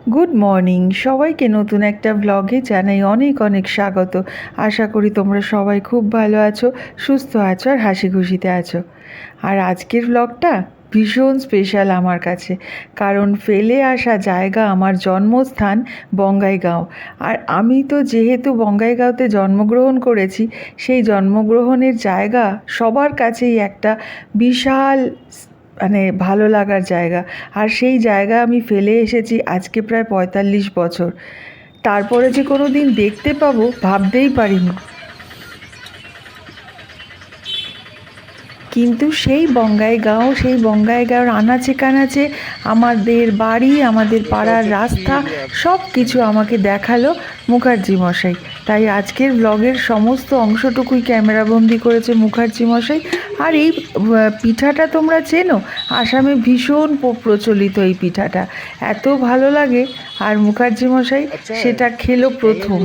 Good morning সবাইকে নতুন একটা ব্লগে জানাই অনেক অনেক স্বাগত। আশা করি তোমরা সবাই খুব ভালো আছো, সুস্থ আছো আর হাসি খুশিতে আছো। আর আজকের ব্লগটা ভীষণ স্পেশাল আমার কাছে, কারণ ফেলে আসা জায়গা আমার জন্মস্থান বঙ্গাইগাঁও। আর আমি তো যেহেতু বঙ্গাইগাঁওতে জন্মগ্রহণ করেছি, সেই জন্মগ্রহণের জায়গা সবার কাছেই একটা বিশাল মানে ভালো লাগার জায়গা। আর সেই জায়গা আমি ফেলে এসেছি আজকে প্রায় ৪৫ বছর। তারপরে যে কোনো দিন দেখতে পাবো ভাবতেই পারিনি। কিন্তু সেই বঙ্গাইগাঁওর আনাচে কানাচে আমাদের বাড়ি, আমাদের পাড়ার রাস্তা সব কিছু আমাকে দেখালো মুখার্জি মশাই। তাই আজকের ব্লগের সমস্ত অংশটুকুই ক্যামেরাবন্দি করেছে মুখার্জি মশাই। আর এই পিঠাটা তোমরা চেনো, আসামে ভীষণ প্রচলিত এই পিঠাটা, এত ভালো লাগে। আর মুখার্জি মশাই সেটা খেলো প্রথম।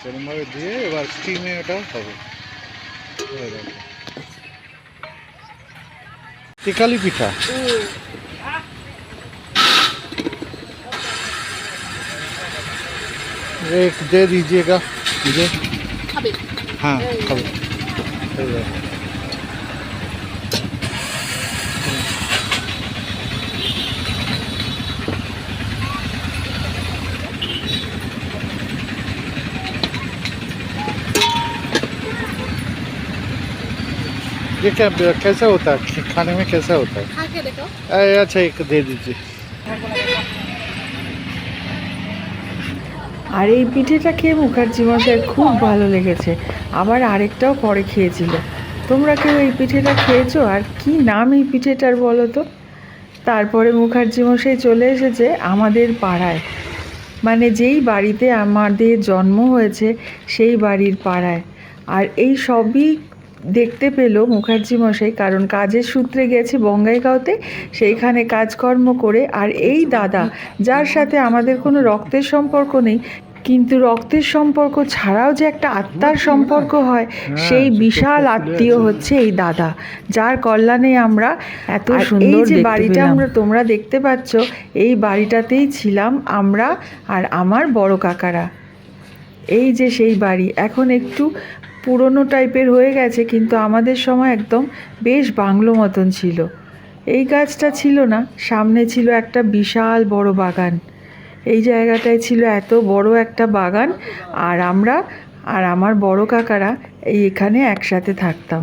এরমভাবে দিয়ে এবার স্টিমে ওটা হবে। টিকালি পিঠা एक दे दीजिएगा मुझे। हाँ खाबे। ये क्या कैसा होता है खाने में, कैसा होता है? खा के देखो। अच्छा एक दे दीजिए। আর এই পিঠেটা খেয়ে মুখার্জি মশাইয়ের খুব ভালো লেগেছে, আবার আরেকটাও পরে খেয়েছিল। তোমরা কেউ এই পিঠেটা খেয়েছো? আর কি নাম এই পিঠেটার বলো তো? তারপরে মুখার্জি মশাই চলে এসেছে আমাদের পাড়ায়, মানে যেই বাড়িতে আমাদের জন্ম হয়েছে সেই বাড়ির পাড়ায়। আর এই সবই দেখতে পেল মুখার্জি মশাই, কারণ কাজের সূত্রে গেছে বঙ্গাইগাঁওতে, সেইখানে কাজকর্ম করে। আর এই দাদা, যার সাথে আমাদের কোনো রক্তের সম্পর্ক নেই, কিন্তু রক্তের সম্পর্ক ছাড়াও যে একটা আত্মার সম্পর্ক হয়, সেই বিশাল আত্মীয় হচ্ছে এই দাদা, যার কল্যাণে আমরা এত সুন্দর যে বাড়িটা তোমরা দেখতে পাচ্ছ, এই বাড়িটাতেই ছিলাম আমরা আর আমার বড় কাকারা। এই যে সেই বাড়ি এখন একটু পুরনো টাইপের হয়ে গেছে, কিন্তু আমাদের সময় একদম বেশ বাংলো মতন ছিল। এই গাছটা ছিল না, সামনে ছিল একটা বিশাল বড় বাগান। এই জায়গাটায় ছিল এত বড় একটা বাগান, আর আমরা আর আমার বড় কাকারা এখানে একসাথে থাকতাম।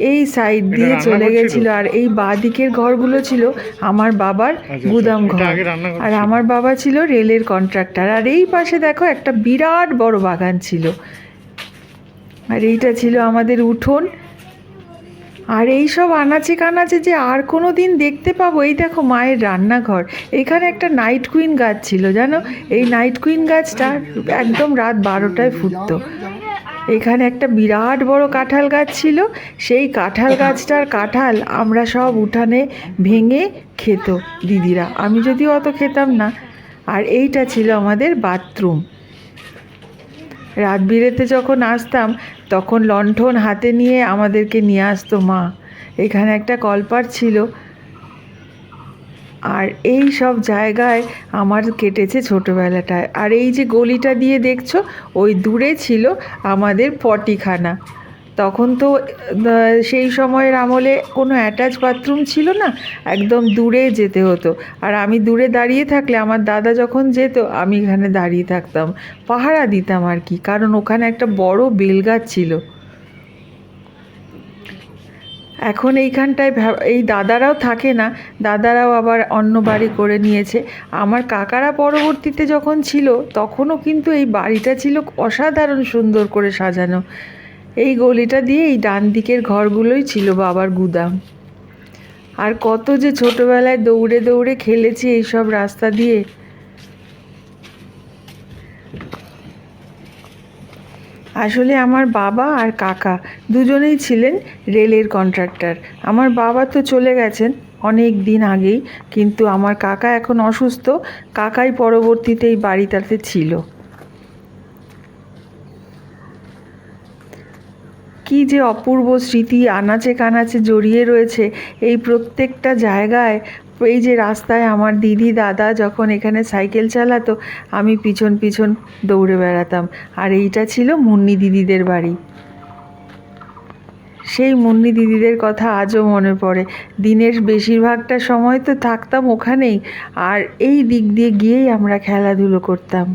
এই সাইড দিয়ে চলে গেছিল, আর এই বাঁ দিকের ঘরগুলো ছিল আমার বাবার গুদাম ঘর। আর আমার বাবা ছিল রেলের কন্ট্রাক্টর। আর এই পাশে দেখো একটা বিরাট বড় বাগান ছিল, আর এইটা ছিল আমাদের উঠোন। আর এই সব আনাচে কানাচে যে আর কোনো দিন দেখতে পাবো, এই দেখো মায়ের রান্নাঘর। এখানে একটা নাইট কুইন গাছ ছিল, জানো? এই নাইট কুইন গাছটা একদম রাত 12টায় ফুটতো। এখানে একটা বিরাট বড় কাঁঠাল গাছ ছিল, সেই কাঁঠাল গাছটার কাঁঠাল আমরা সব উঠানে ভেঙে খেত দিদিরা, আমি যদিও অত খেতাম না। আর এইটা ছিল আমাদের বাথরুম। রাত বিরেতে যখন আসতাম তখন লণ্ঠন হাতে নিয়ে আমাদেরকে নিয়ে আসতো মা। এখানে একটা কলপার ছিল। আর এই সব জায়গায় আমার কেটেছে ছোটোবেলাটায়। আর এই যে গলিটা দিয়ে দেখছো, ওই দূরে ছিল আমাদের পটিখানা। তখন তো সেই সময়ের আমলে কোনো অ্যাটাচ বাথরুম ছিল না, একদম দূরে যেতে হতো। আর আমি দূরে দাঁড়িয়ে থাকলে আমার দাদা যখন যেত, আমি এখানে দাঁড়িয়ে থাকতাম, পাহারা দিতাম আর কি, কারণ ওখানে একটা বড় বেলগাছ ছিল। এখন এইখানটায় এই দাদারাও থাকে না, দাদারাও আবার অন্য বাড়ি করে নিয়েছে। আমার কাকারা পরবর্তীতে যখন ছিল তখনও কিন্তু এই বাড়িটা ছিল অসাধারণ সুন্দর করে সাজানো। এই গলিটা দিয়ে এই ডান দিকের ঘরগুলোই ছিল বাবার গুদাম। আর কত যে ছোটোবেলায় দৌড়ে দৌড়ে খেলেছি এইসব রাস্তা দিয়ে। আসলে আমার বাবা আর কাকা দুজনেই ছিলেন রেলের কন্ট্রাক্টর। আমার বাবা তো চলে গেছেন, অনেক দিন আগেই, কিন্তু আমার কাকা এখন অসুস্থ, কাকাই পরবর্তীতে এই বাড়িটাতে ছিল। কি যে অপূর্ব স্মৃতি আনাচে কানাচে জড়িয়ে রয়েছে এই প্রত্যেকটা জায়গায়। এই যে রাস্তায় আমার দিদি দাদা যখন এখানে সাইকেল চালাতো, আমি পিছন পিছন দৌড়ে বেড়াতাম। আর এইটা ছিল মুন্নি দিদিদের বাড়ি। সেই মুন্নি দিদিদের কথা আজও মনে পড়ে। দিনের বেশিরভাগটা সময় তো থাকতাম ওখানেই, আর এই দিক দিয়ে গিয়েই আমরা খেলাধুলো করতাম।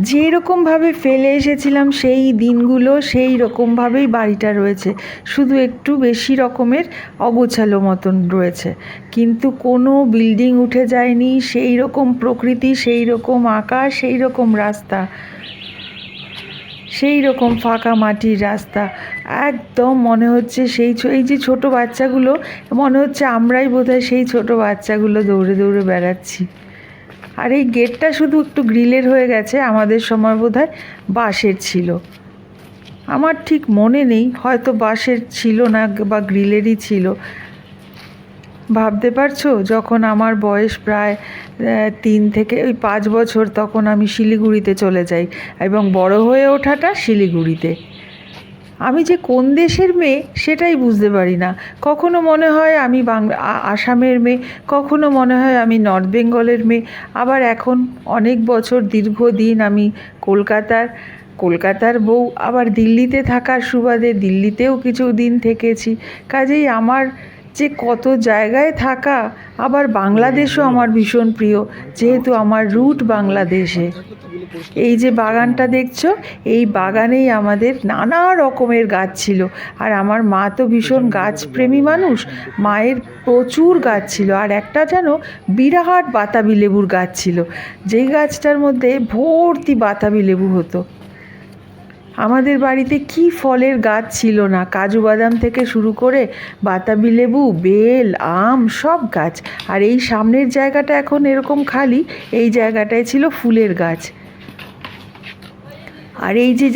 যেরকমভাবে ফেলে এসেছিলাম সেই দিনগুলো সেই রকমভাবেই বাড়িটা রয়েছে, শুধু একটু বেশি রকমের অগোছালো মতন রয়েছে, কিন্তু কোনো বিল্ডিং উঠে যায়নি। সেই রকম প্রকৃতি, সেই রকম আকাশ, সেই রকম রাস্তা, সেই রকম ফাঁকা মাটির রাস্তা। একদম মনে হচ্ছে এই যে ছোট বাচ্চাগুলো, মনে হচ্ছে আমরাই বোধহয় সেই ছোট বাচ্চাগুলো দৌড়ে দৌড়ে বেড়াচ্ছি। আর এই গেটটা শুধু একটু গ্রিলের হয়ে গেছে, আমাদের সময় বোধহয় বাঁশের ছিল। আমার ঠিক মনে নেই, হয়তো বাঁশের ছিল না বা গ্রিলেরই ছিল। ভাবতে পারছো, যখন আমার বয়স প্রায় 3 থেকে 5 বছর, তখন আমি শিলিগুড়িতে চলে যাই, এবং বড় হয়ে ওঠাটা শিলিগুড়িতে। আমি যে কোন দেশের মেয়ে সেটাই বুঝতে পারি না। কখনো মনে হয় আমি আসামের মেয়ে, কখনো মনে হয় আমি নর্থ বেঙ্গলের মেয়ে, আবার এখন অনেক বছর দীর্ঘদিন আমি কলকাতার বউ, আবার দিল্লিতে থাকার সুবাদে দিল্লিতেও কিছু দিন থেকেছি। কাজেই আমার যে কত জায়গায় থাকা, আবার বাংলাদেশও আমার ভীষণ প্রিয়, যেহেতু আমার রুট বাংলাদেশে। এই যে বাগানটা দেখছো, এই বাগানেই আমাদের নানা রকমের গাছ ছিল, আর আমার মা তো ভীষণ গাছপ্রেমী মানুষ। মায়ের প্রচুর গাছ ছিল, আর একটা যেন বিরাট বাতাবি লেবুর গাছ ছিল, যেই গাছটার মধ্যে ভর্তি বাতাবি লেবু হতো। আমাদের বাড়িতে কি ফলের গাছ ছিল না, কাজু বাদাম থেকে শুরু করে বাতাবি লেবু, বেল, আম, সব গাছ। আর এই সামনের জায়গাটা এখন এরকম খালি, এই জায়গাটায় ছিল ফুলের গাছ। আর এই যে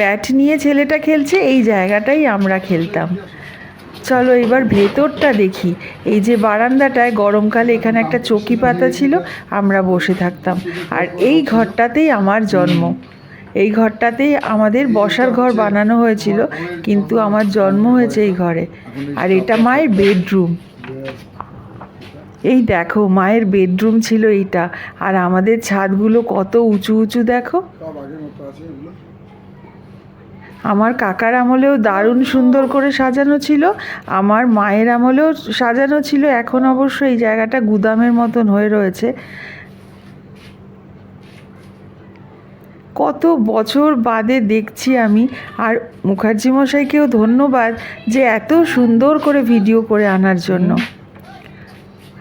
ব্যাট নিয়ে ছেলেটা খেলছে, এই জায়গাটাই আমরা খেলতাম। চলো এবার ভেতরটা দেখি। এই যে বারান্দাটায় গরমকালে এখানে একটা চৌকি পাতা ছিল, আমরা বসে থাকতাম। আর এই ঘরটাতেই আমার জন্ম, এই ঘরটাতেই আমাদের বসার ঘর বানানো হয়েছিল, কিন্তু আমার জন্ম হয়েছে এই ঘরে। আর এটা মায়ের বেডরুম। এই দেখো, মায়ের বেডরুম ছিল এইটা। আর আমাদের ছাদগুলো কত উঁচু উঁচু দেখো। আমার কাকার আমলেও দারুণ সুন্দর করে সাজানো ছিল, আমার মায়ের আমলেও সাজানো ছিল। এখন অবশ্য এই জায়গাটা গুদামের মতন হয়ে রয়েছে। কত বছর বাদে দেখছি আমি। আর মুখার্জি মশাইকেও ধন্যবাদ যে এত সুন্দর করে ভিডিও করে আনার জন্য।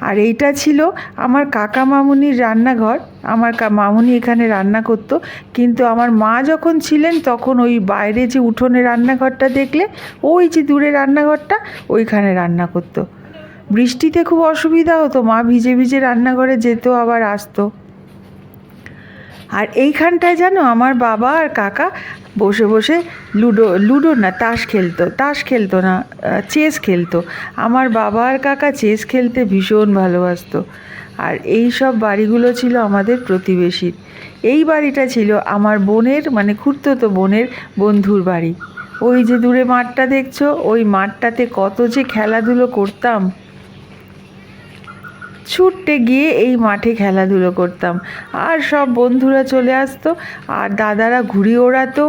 আর এইটা ছিল আমার কাকা মামুনির রান্নাঘর। আমার মামুনি এখানে রান্না করতো, কিন্তু আমার মা যখন ছিলেন তখন ওই বাইরে যে উঠোনে রান্নাঘরটা দেখলে, ওই যে দূরে রান্নাঘরটা, ওইখানে রান্না করতো। বৃষ্টিতে খুব অসুবিধা হতো, মা ভিজে ভিজে রান্নাঘরে যেত আবার আসতো। আর এইখানটায় জানো, আমার বাবা আর কাকা বসে বসে লুডো না, তাস খেলতো না, চেস খেলতো। আমার বাবা আর কাকা চেস খেলতে ভীষণ ভালোবাসতো। আর এই সব বাড়িগুলো ছিল আমাদের প্রতিবেশীর। এই বাড়িটা ছিল আমার বোনের, মানে খুড়তুতো বোনের বন্ধুর বাড়ি। ওই যে দূরে মাঠটা দেখছো, ওই মাঠটাতে কত যে খেলাধুলো করতাম। ছুটতে গিয়ে এই মাঠে খেলাধুলো করতাম, আর সব বন্ধুরা চলে আসতো, আর দাদারা ঘুড়ি ওড়াতো,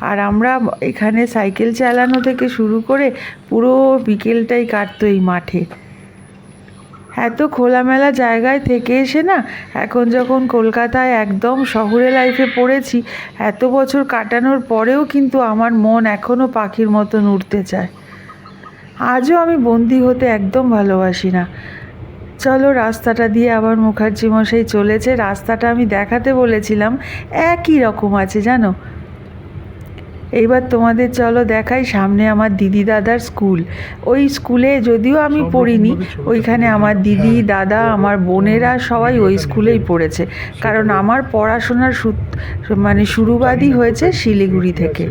আর আমরা এখানে সাইকেল চালানো থেকে শুরু করে পুরো বিকেলটাই কাটতো এই মাঠে। এত খোলামেলা জায়গায় থেকে এসে না, এখন যখন কলকাতায় একদম শহুরে লাইফে পড়েছি, এত বছর কাটানোর পরেও কিন্তু আমার মন এখনও পাখির মতন উড়তে চায়। আজও আমি বন্দি হতে একদম ভালোবাসি না। চলো, রাস্তাটা দিয়ে আবার মুখার্জি মশাই চলেছে। রাস্তাটা আমি দেখাতে বলেছিলাম, একই রকম আছে জানো। এইবার তোমাদের চলো দেখাই, সামনে আমার দিদি দাদার স্কুল। ওই স্কুলে যদিও আমি পড়িনি, ওইখানে আমার দিদি দাদা আমার বোনেরা সবাই ওই স্কুলেই পড়েছে, কারণ আমার পড়াশোনার শুরুবাদই হয়েছে শিলিগুড়ি থেকে।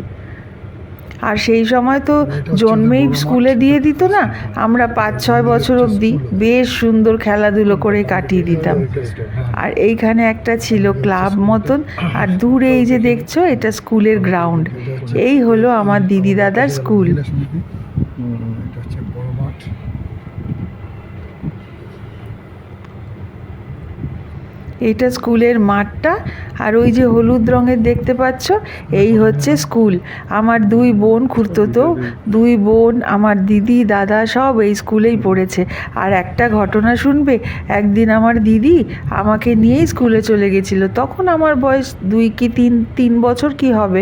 আর সেই সময় তো জন্মেই স্কুলে দিয়ে দিত না, আমরা 5-6 বছর অবধি বেশ সুন্দর খেলাধুলো করে কাটিয়ে দিতাম। আর এইখানে একটা ছিল ক্লাব মতন, আর দূরে এই যে দেখছো এটা স্কুলের গ্রাউন্ড। এই হলো আমার দিদি দাদার স্কুল। এটা হচ্ছে বড় মাঠ। এইটা স্কুলের মাঠটা, আর ওই যে হলুদ রঙের দেখতে পাচ্ছ এই হচ্ছে স্কুল। আমার 2 বোন, খুড়তুতো 2 বোন, আমার দিদি দাদা সব এই স্কুলেই পড়েছে। আর একটা ঘটনা শুনবে, একদিন আমার দিদি আমাকে নিয়েই স্কুলে চলে গেছিলো, তখন আমার বয়স 2 কি 3 বছর কি হবে।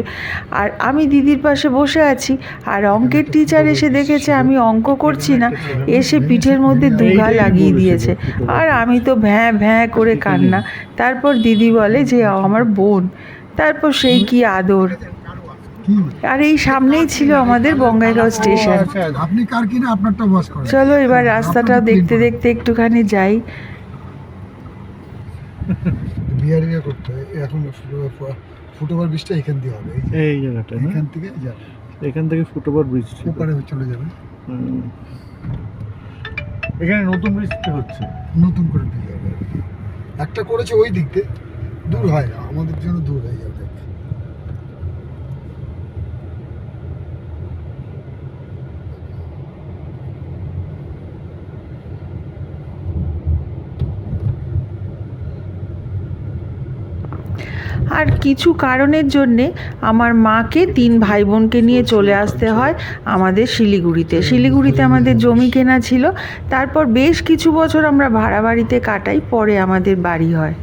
আর আমি দিদির পাশে বসে আছি, আর অঙ্কের টিচার এসে দেখেছে আমি অঙ্ক করছি না, এসে পিঠের মধ্যে দুঘা লাগিয়ে দিয়েছে। আর আমি তো ভ্যাঁ ভ্যাঁ করে কান্না। তারপর দিদি বলে যে আমার বোন, তারপর সেই কি আদর। আর এই সামনেই ছিল আমাদের বঙ্গাইগাঁও স্টেশন। আপনি কার কিনা আপনারটা ওয়াশ করেন। চলো এবার রাস্তাটা দেখতে দেখতে একটুখানি যাই। বিহারিরা করতে হয় এখন ফুটওভার ব্রিজটা এখান দিয়ে হবে, এই জায়গাটা না, এখান থেকে যাবে, এখান থেকে ফুটওভার ব্রিজ ওপারে চলে যাবে। এখানে নতুন ব্রিজটা হচ্ছে, নতুন করে দিয়ে যাবে। একটা করেছে ওই দিক দিয়ে, দূর হয় না, আমাদের জন্য দূর হয়ে যাবে। আর কিছু কারণের জন্যে আমার মাকে 3 ভাই বোনকে নিয়ে চলে আসতে হয় আমাদের শিলিগুড়িতে। শিলিগুড়িতে আমাদের জমি কেনা ছিল, তারপর বেশ কিছু বছর আমরা ভাড়া বাড়িতে কাটাই, পরে আমাদের বাড়ি হয়।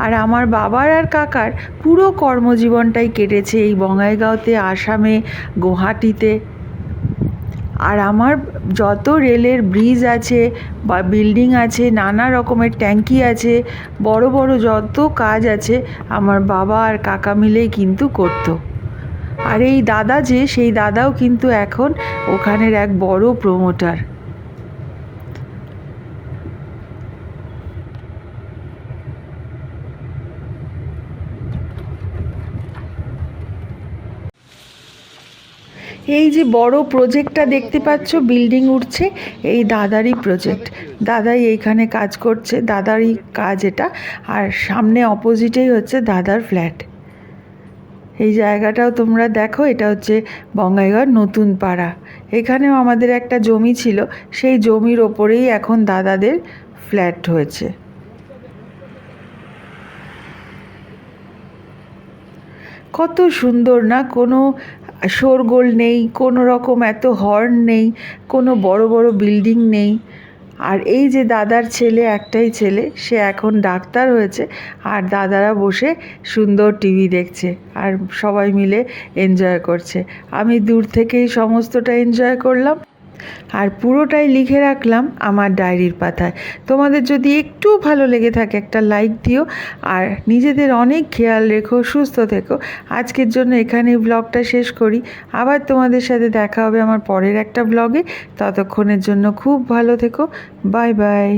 আর আমার বাবার আর কাকার পুরো কর্মজীবনটাই কেটেছে এই বঙ্গাইগাঁওতে, আসামে, গুয়াহাটিতে। আর আমার যত রেলের ব্রিজ আছে বা বিল্ডিং আছে, নানা রকমের ট্যাঙ্কি আছে, বড় বড় যত কাজ আছে আমার বাবা আর কাকা মিলেই কিন্তু করতো। আর এই দাদা যে, সেই দাদাও কিন্তু এখন ওখানের এক বড় প্রমোটার। এই যে বড় প্রজেক্টটা দেখতে পাচ্ছ, বিল্ডিং উঠছে, এই দাদারই প্রজেক্ট। দাদাই এইখানে কাজ করছে, দাদারই কাজ এটা। আর সামনে অপোজিটেই হচ্ছে দাদার ফ্ল্যাট। এই জায়গাটাও তোমরা দেখো, এটা হচ্ছে বঙ্গাইগাঁওর নতুন পাড়া। এখানেও আমাদের একটা জমি ছিল, সেই জমির ওপরেই এখন দাদাদের ফ্ল্যাট হয়েছে। কত সুন্দর না, কোনো শোরগোল নেই, কোনো রকম এত হর্ন নেই, কোনো বড় বড় বিল্ডিং নেই। আর এই যে দাদার ছেলে, একটাই ছেলে, সে এখন ডাক্তার হয়েছে, আর দাদারা বসে সুন্দর টিভি দেখছে আর সবাই মিলে এনজয় করছে। আমি দূর থেকেই সমস্তটা এনজয় করলাম, আর পুরোটাই লিখে রাখলাম আমার ডায়েরির পাতায়। তোমাদের যদি একটু ভালো লেগে থাকে একটা লাইক দিও, আর নিজেদের অনেক খেয়াল রেখো, সুস্থ থেকো। আজকের জন্য এখানেই ব্লগটা শেষ করি। আবার তোমাদের সাথে দেখা হবে আমার পরের একটা ব্লগে। ততক্ষণের জন্য খুব ভালো থেকো। Bye bye.